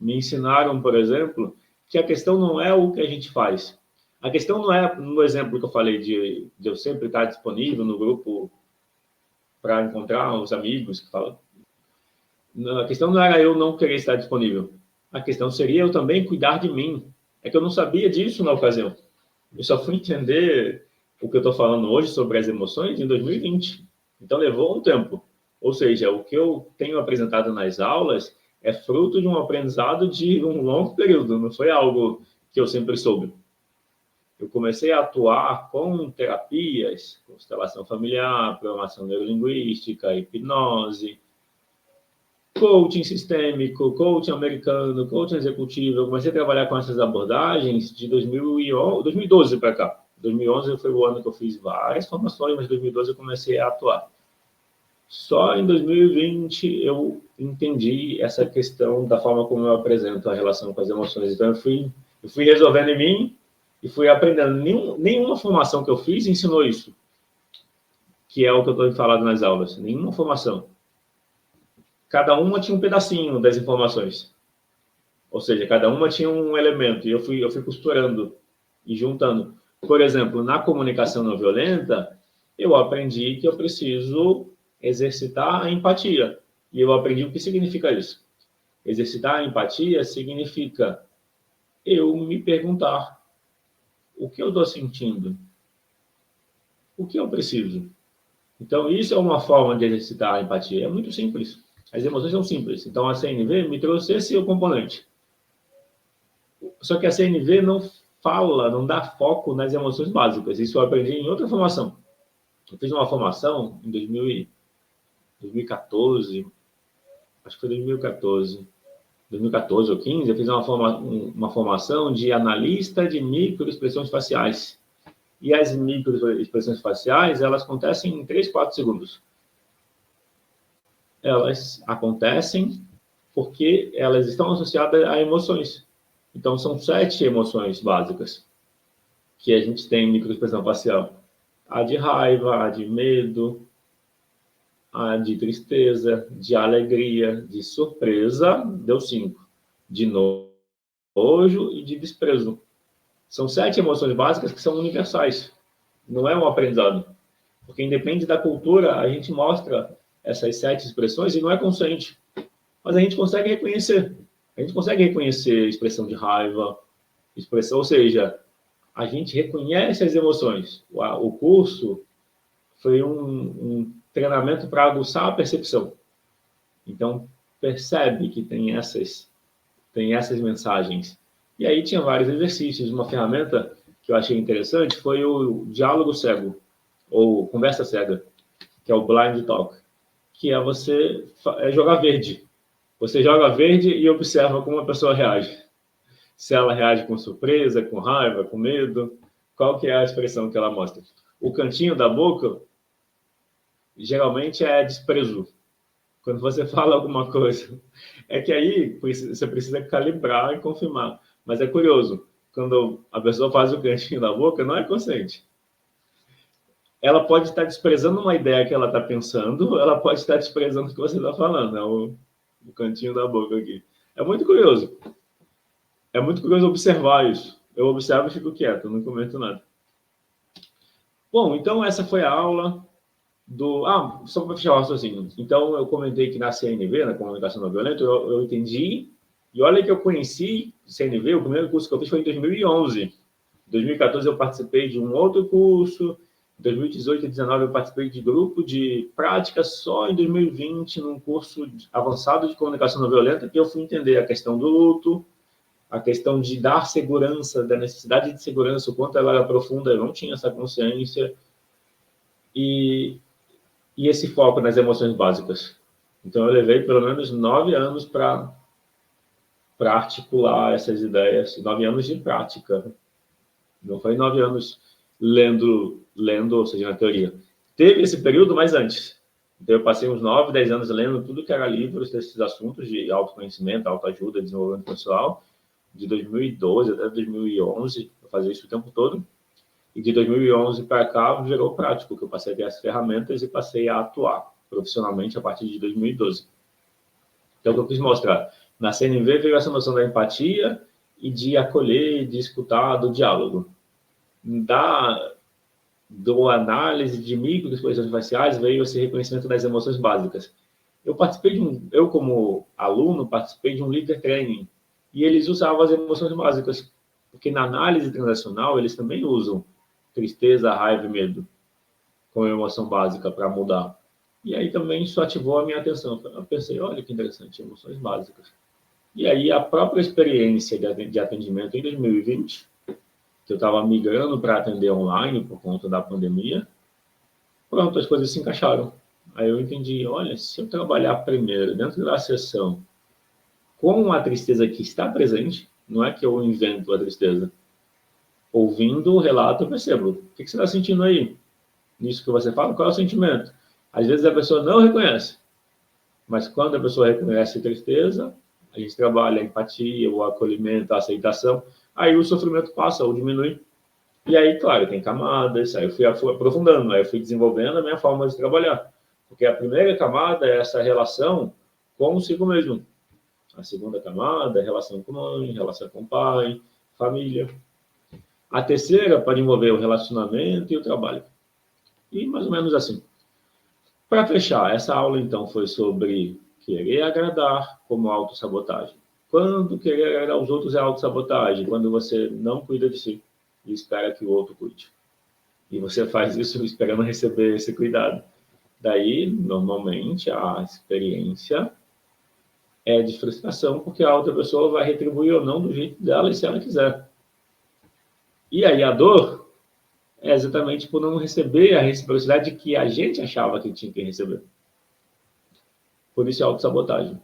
me ensinaram, por exemplo, que a questão não é o que a gente faz. A questão não é, no exemplo que eu falei, de eu sempre estar disponível no grupo para encontrar os amigos que falam. A questão não era eu não querer estar disponível. A questão seria eu também cuidar de mim. É que eu não sabia disso na ocasião. Eu só fui entender o que eu estou falando hoje sobre as emoções em 2020. Então, levou um tempo. Ou seja, o que eu tenho apresentado nas aulas é fruto de um aprendizado de um longo período. Não foi algo que eu sempre soube. Eu comecei a atuar com terapias, constelação familiar, programação neurolinguística, hipnose, coaching sistêmico, coaching americano, coaching executivo. Eu comecei a trabalhar com essas abordagens de 2012 para cá. 2011 foi o ano que eu fiz várias formações, mas em 2012 eu comecei a atuar. Só em 2020 eu entendi essa questão da forma como eu apresento a relação com as emoções. Então eu fui resolvendo em mim e fui aprendendo. Nenhuma formação que eu fiz ensinou isso, que é o que eu estou falando nas aulas. Nenhuma formação. Cada uma tinha um pedacinho das informações. Ou seja, cada uma tinha um elemento. E eu fui costurando e juntando. Por exemplo, na comunicação não violenta, eu aprendi que eu preciso exercitar a empatia. E eu aprendi o que significa isso. Exercitar a empatia significa eu me perguntar o que eu estou sentindo, o que eu preciso. Então, isso é uma forma de exercitar a empatia. É muito simples. As emoções são simples. Então, a CNV me trouxe esse componente. Só que a CNV não fala, não dá foco nas emoções básicas. Isso eu aprendi em outra formação. Eu fiz uma formação em 2014, acho que foi 2014 ou 2015, eu fiz uma formação de analista de microexpressões faciais. E as microexpressões faciais, elas acontecem em 3, 4 segundos. Elas acontecem porque elas estão associadas a emoções. Então, são 7 emoções básicas que a gente tem em microexpressão facial. A de raiva, a de medo, a de tristeza, de alegria, de surpresa, deu 5. De nojo e de desprezo. São 7 emoções básicas que são universais. Não é um aprendizado. Porque independe da cultura, a gente mostra essas 7 expressões e não é consciente. Mas a gente consegue reconhecer. A gente consegue reconhecer expressão de raiva, ou seja, a gente reconhece as emoções. O curso foi um treinamento para aguçar a percepção. Então, percebe que tem essas mensagens. E aí tinha vários exercícios. Uma ferramenta que eu achei interessante foi o diálogo cego, ou conversa cega, que é o blind talk, que é você jogar verde. Você joga verde e observa como a pessoa reage. Se ela reage com surpresa, com raiva, com medo, qual que é a expressão que ela mostra. O cantinho da boca, geralmente é desprezo. Quando você fala alguma coisa. É que aí você precisa calibrar e confirmar. Mas é curioso, quando a pessoa faz o cantinho da boca, não é consciente. Ela pode estar desprezando uma ideia que ela está pensando, ela pode estar desprezando o que você está falando. É o cantinho da boca aqui. É muito curioso. É muito curioso observar isso. Eu observo e fico quieto, não comento nada. Bom, então essa foi a aula só para fechar o raciocínio. Então, eu comentei que na CNV, na Comunicação Não Violenta, eu entendi, e olha que eu conheci CNV, o primeiro curso que eu fiz foi em 2011. Em 2014 eu participei de um outro curso, em 2018 e 2019 eu participei de grupo de prática, só em 2020, num curso avançado de Comunicação Não Violenta, que eu fui entender a questão do luto, a questão de dar segurança, da necessidade de segurança, o quanto ela era profunda, eu não tinha essa consciência, e esse foco nas emoções básicas. Então, eu levei pelo menos 9 anos para articular essas ideias, 9 anos de prática. Não foi 9 anos lendo, ou seja, na teoria. Teve esse período, mas antes. Então, eu passei uns 9, 10 anos lendo tudo que era livros desses assuntos de autoconhecimento, autoajuda, desenvolvimento pessoal, de 2012 até 2011, eu fazia isso o tempo todo. E de 2011 para cá virou prático, que eu passei a ter as ferramentas e passei a atuar profissionalmente a partir de 2012. Então, o que eu quis mostrar? Na CNV veio essa noção da empatia e de acolher, de escutar, do diálogo. Do análise de microexpressões faciais veio esse reconhecimento das emoções básicas. Eu como aluno, participei de um líder training e eles usavam as emoções básicas, porque na análise transacional eles também usam tristeza, raiva e medo como emoção básica para mudar. E aí também isso ativou a minha atenção. Eu pensei, olha que interessante, emoções básicas. E aí a própria experiência de atendimento em 2020, que eu estava migrando para atender online por conta da pandemia, pronto, as coisas se encaixaram. Aí eu entendi, olha, se eu trabalhar primeiro dentro da sessão com a tristeza que está presente, não é que eu invento a tristeza. Ouvindo o relato, eu percebo, o que você está sentindo aí? Nisso que você fala, qual é o sentimento? Às vezes a pessoa não reconhece, mas quando a pessoa reconhece a tristeza, a gente trabalha a empatia, o acolhimento, a aceitação, aí o sofrimento passa ou diminui. E aí, claro, tem camadas, aí eu fui aprofundando, aí eu fui desenvolvendo a minha forma de trabalhar. Porque a primeira camada é essa relação consigo mesmo. A segunda camada é relação com mãe, relação com pai, família. A terceira pode envolver o relacionamento e o trabalho. E mais ou menos assim. Para fechar, essa aula então foi sobre querer agradar como autossabotagem. Quando querer agradar os outros é autossabotagem? Quando você não cuida de si e espera que o outro cuide. E você faz isso esperando receber esse cuidado. Daí, normalmente, a experiência é de frustração, porque a outra pessoa vai retribuir ou não do jeito dela e se ela quiser. E aí a dor é exatamente por não receber a reciprocidade que a gente achava que tinha que receber. Por isso é autossabotagem.